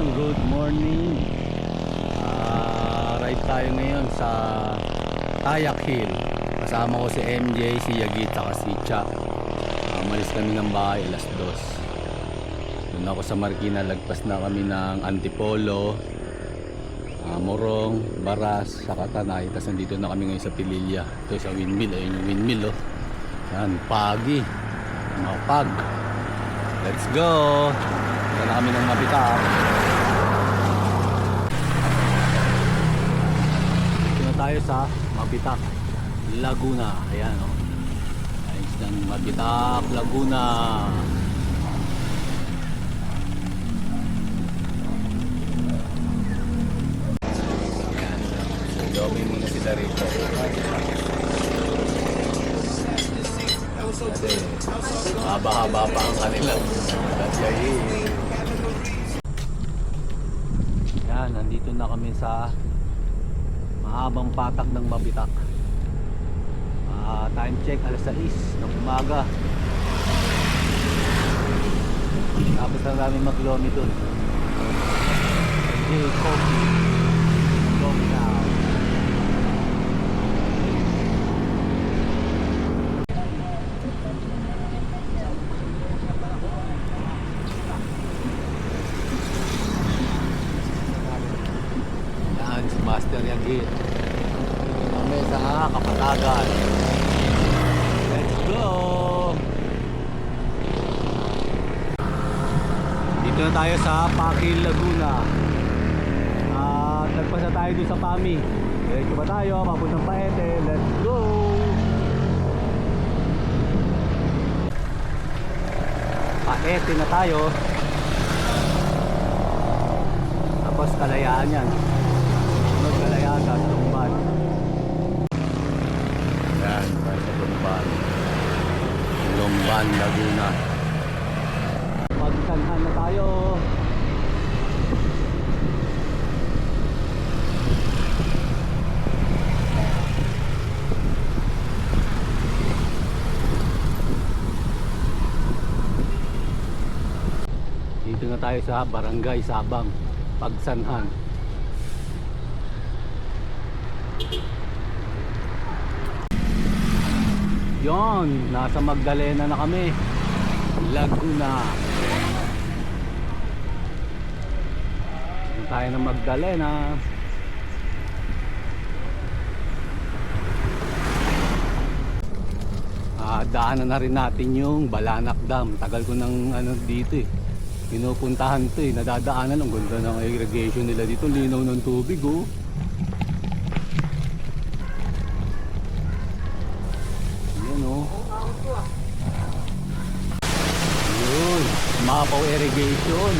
Good morning. Ride tayo ngayon sa Tayak Hill. Kasama ko si MJ, si Yagit, at si Cha. Malis kami ng bahay alas 2. Doon ako sa Marikina, lagpas na kami ng Antipolo, Morong, Baras, saka Tanay. Tapos nandito na kami ngayon sa Pililla. Ito sa windmill, ayun yung windmill oh. Yan, Pagi, Mapag. Let's go. Ito na kami ng Mabitak. Ito na tayo sa Mabitak, Laguna. Ayan o. Ayos ng Mabitak, Laguna. Ayan. So, domin muna sila rito. Kasi haba-haba pa ang kanilang dadyahin. Yan, nandito na kami sa mahabang patak ng Mabitak. Time check alas 6 ng umaga. Tapos na namin mag-lomi dun. Okay, coffee. Lomi now. Yan, si Master Yagit. Kami sa Kapatagan. Let's go! Dito na tayo sa Pakil, Laguna. Nagpas na tayo doon sa Pami. Diretso pa tayo, papuntang Paete. Let's go! Paete na tayo. Tapos Kalayaan yan. Sunod Kalayaan, sa Lumban. Yan, tayo sa Lumban. Lumban, Laguna. Pagsanhan na tayo. Dito na tayo sa Barangay Sabang, Pagsanhan. Yon, nasa Magdalena na kami, Laguna. Dito tayo ng Magdalena. Daanan na rin natin yung Balanak Dam. Tagal ko nang dito eh, pinupuntahan to eh, nadadaanan. Ang ganda ng irrigation nila dito, linaw ng tubig oh. Yan oh. Yun, Mapaw irrigation.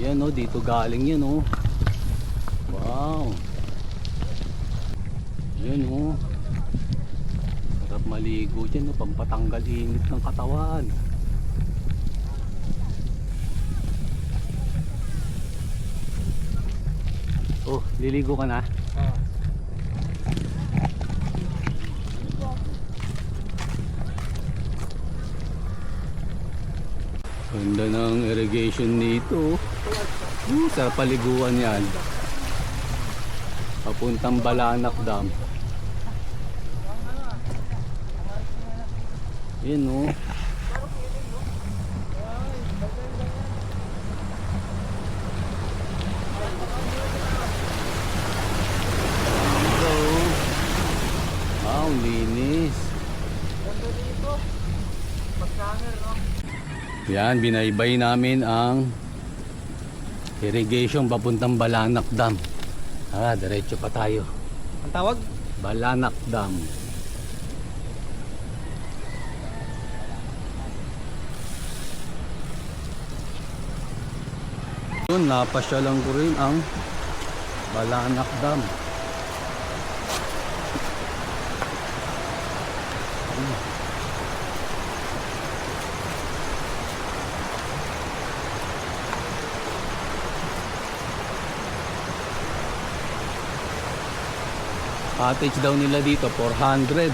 Yan oh, dito galing yan oh. Wow. Yan oh. Sarap maligo dyan oh, pampatanggal init ng katawan. Oh, liligo ka na? Ganda ng irrigation dito. Sarap paliguan yan. Papuntang Balanak Dam. Yan o. Hello. Wow, linis. Yan, binaybay namin ang irrigation papuntang Balanak Dam. Diretso pa tayo. Ang tawag? Balanak Dam. Yun, napasyalan ko rin ang Balanak Dam. Cottage daw nila dito 400.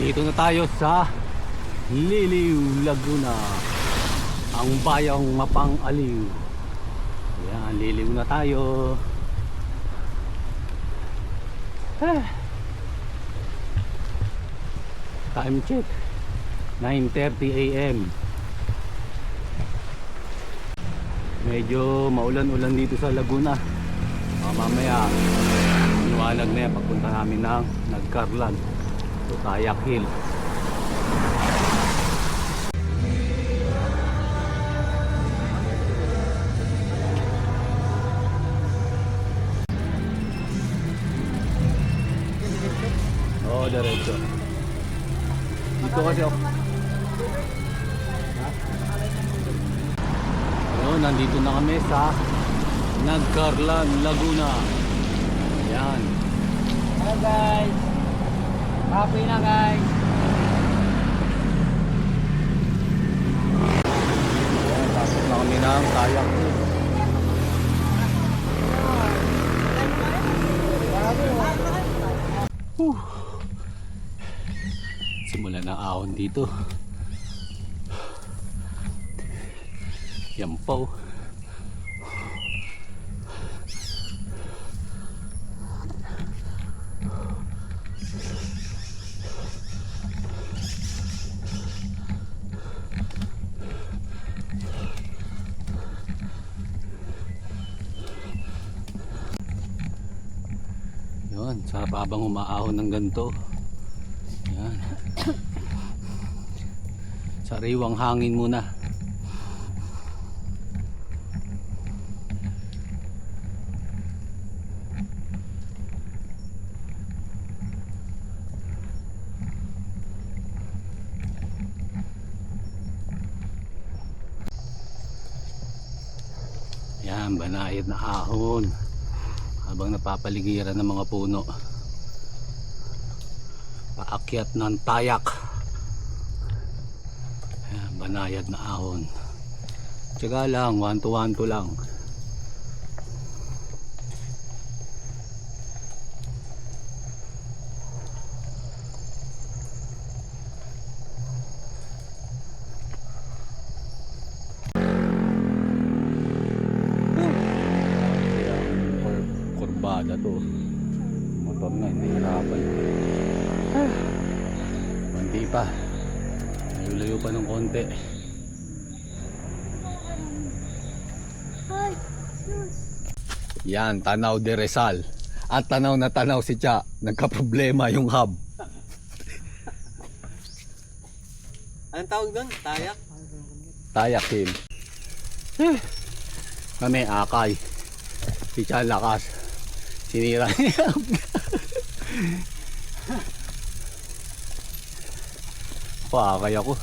Dito na tayo sa Liliw, Laguna, ang bayang mapang-aliw. Ayan, liliw na tayo. Time check 9:30 AM. Medyo maulan-ulan dito sa Laguna. Mamaya liwanag na yan pagpunta namin ng Nagkarlan, so Tayak Hill. Oo, diretso. Dito kasi ako. Ayun, nandito na kami sa Nagkarlan, Laguna. Ayan. Hello guys. Happy na guys. Ayan, tapos na kami ng Tayak Hill. Simula na ahon dito. Yampaw. Yun, sarap habang umaahon ng ganito. Yan. Sariwang hangin muna. Yan, banayad na ahon habang napapaligiran ng mga puno. Paakyat ng Tayak. Ayan, banayad na ahon. Tiyaga lang, 1 to 1 to lang. Kurbada to. Motor nga, hindi hirapan. Hindi pa. Layo pa ng konti. Yan, tanaw de Rizal. At tanaw na tanaw si Cha. Nagka-problema yung hub. Anong tawag doon? Tayak? Tayak Hill. Kami akay. Si Cha lakas. Sinira niya. Akay ako.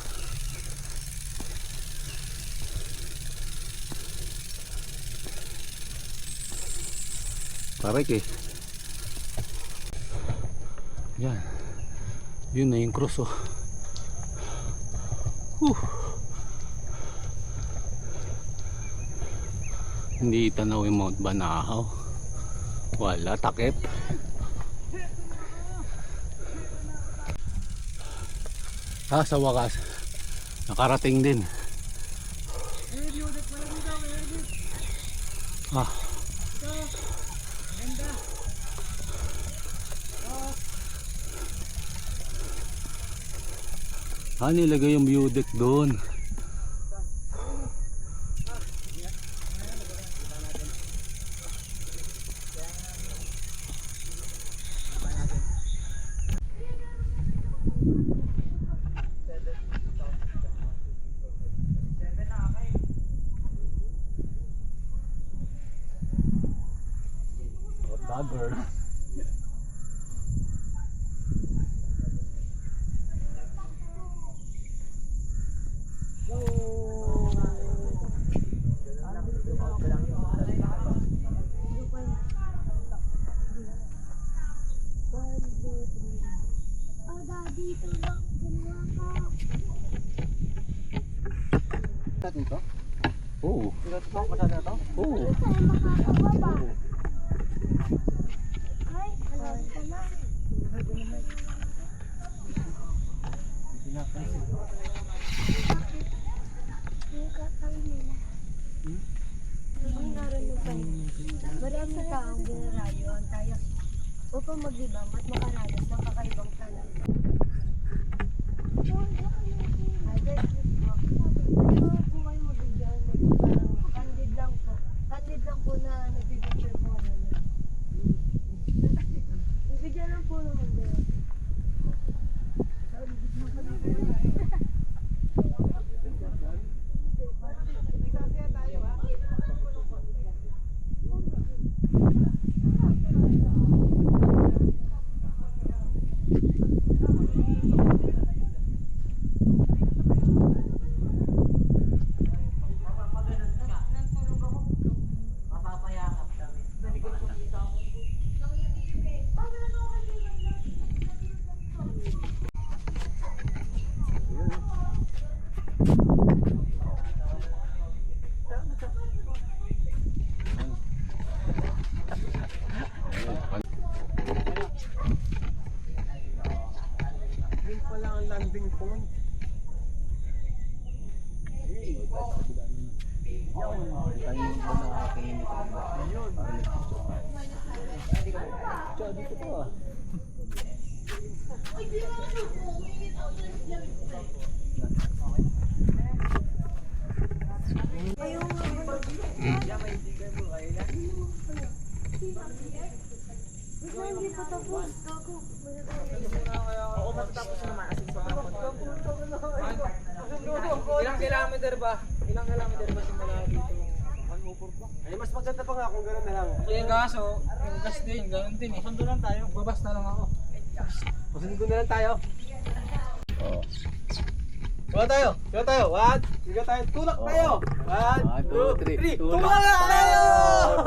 Parek eh. Yan. Yun na yung cross oh. Hindi tanaw yung Mount Banahaw. Wala, takip. Sa wakas, nakarating din. Ah. Nilagay yung view deck doon. Dagger. Dito? Oo. Dito to? Masada to? Oo. Ay, alam ko na. Yung kakawin nila. Ang narinig pa yun. Maraming taong ginarayo ang tayak upang maglibang at makaranas ng kakaibang tanan. Ay, that's it po. Pwede mo po kayo magbigyan ng parang candid lang po. Candid lang po na nagbibigyan po ano yun. Bigyan lang po naman din. Yun pala ang landing point. Hindi pa tapos. Ako. Oo, matatapos naman. Ilang kilometer ba? Ilang kilometer ba simula dito? 104 pa. Ay, mas maganda pa nga kung gano'n na lang. Kaya kaso, yung gas din, ganun din eh. Pasundo lang tayo. Babas na lang ako. Pasundo na lang tayo. Oo. Sigaw tayo. Sigaw tayo. One. Sigaw tayo. Tulak tayo. One, two, three. Tulak tayo!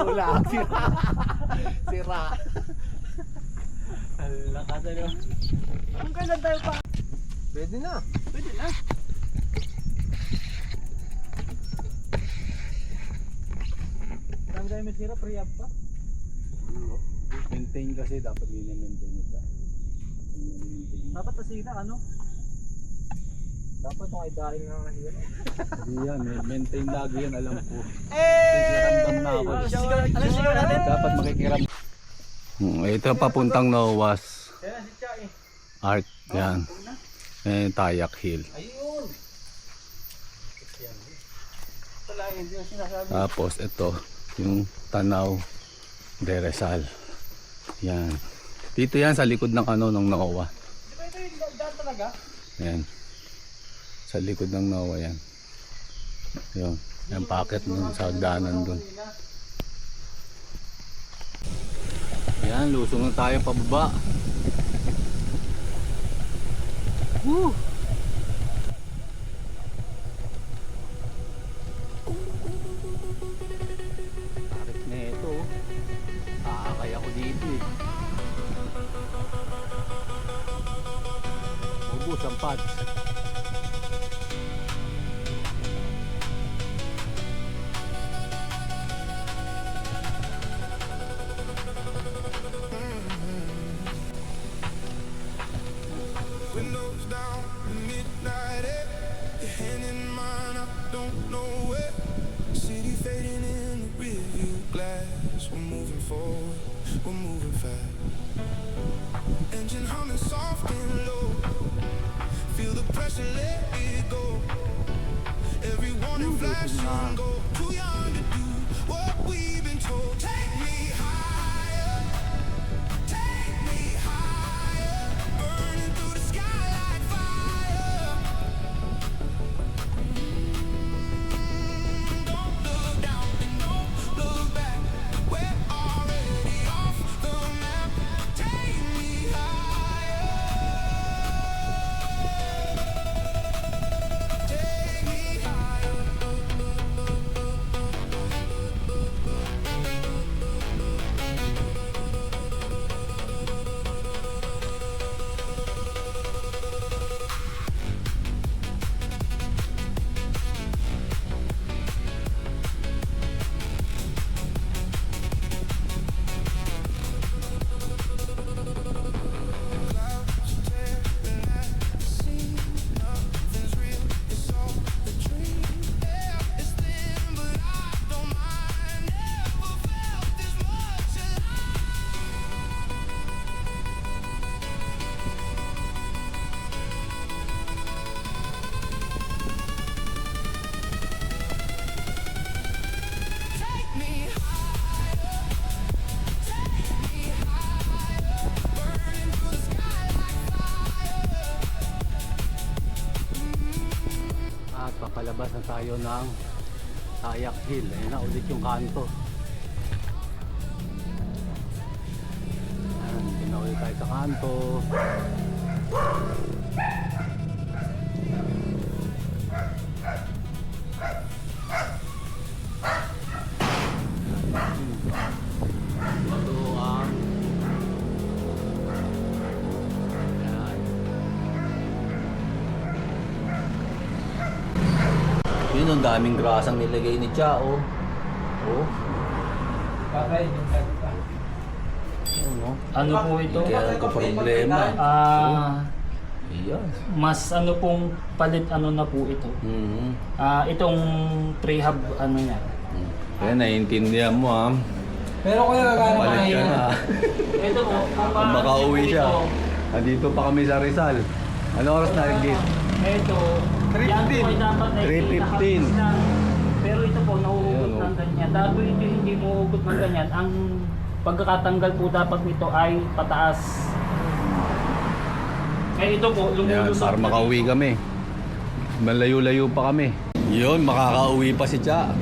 Tulak. Sira. Sira. Ala ka tayo. Kung kailan tayo pa? Pwede na. Pwede na. Marami tayo may sira, pre-up pa. Maintain kasi dapat maintain ito. Dapat nasira, ano? Dapat itong ay dahil na nasira. Hindi yan, maintain lagi yan, alam ko. Hey! Nakikiramdam na ako. Ano sigaw natin? Dapat makikiram. Ito papuntang Nowas Yan na si Cha eh. Arc. Yan. Tayak Hill. Ayun. Wala hindi yung sinasabi. Tapos ito, yung Tanaw de Rizal. Yan. Dito yan sa likod ng ng Nowa. Di ba ito yung daan talaga? Yan. Sa likod ng Nowa yan. Yun. Yung packet nun sa hagdanan dun. Yan, lusong na tayo pababa. Woo! Packet na ito. Kakakaya ko dito eh. Ubus ang pads. Windows down, midnight air. Your hand in mine, I don't know where. City fading in the rearview glass. We're moving forward, we're moving fast. Engine humming soft and low. Feel the pressure, let it go. Every warning flash and go. Too young to do what we've been told. Take me higher, take me higher. Burning through the sky like fire. Don't look down and don't look back. We're already off the map. Take me higher, take me higher. Clouds tearing at the sea. Nothing's real, it's all a dream. Yeah, it's thin, but I don't mind. Never felt this much alive. Take me higher, take me higher. Burning through the sky like fire. At papalabas na tayo ng Tayak Hill. Ayun na ulit yung kanto. Ayan, pinauwi tayo sa kanto. Ito ang ayan. Yun ang daming grasang nilagay ni Chao. Oh. Patay yung kanta. Ano? Ano po ito? Kaya ko problema. Ayan. Mas ano pong palit ano na po ito. Mm-hmm. Itong prehab ano niya. Kaya naiintindihan mo ha. Pero kuya gagana Balik ka na. Ito po, Kung makauwi siya. Andito pa kami sa Rizal. Ano oras na gate? Ito, yan po ay dapat ay 3:15. nakalis lang. Pero ito po, nahuhugot Ayan, ng ganyan. Dahil ito hindi mahuhugot ng ganyan. Ang pagkakatanggal po dapat nito ay pataas. Ito po, Yan, lumulusot. para makauwi kami. Malayo-layo pa kami. Yun, makakauwi pa si Cha.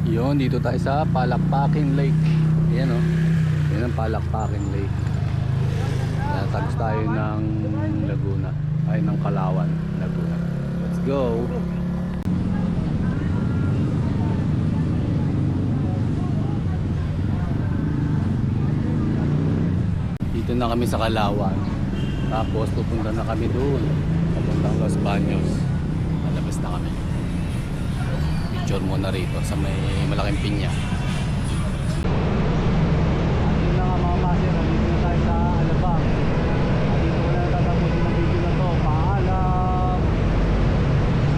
Yun, dito tayo sa Palakpakin Lake. Yan o. Yan ang Palakpakin Lake. Tagos tayo ng Laguna. Ay, ng Kalawan, Laguna. Let's go! Dito na kami sa Kalawan. Tapos pupunta na kami doon. Papuntang Los Baños. Malabas na kami. Picture muna rito sa may malaking pinya.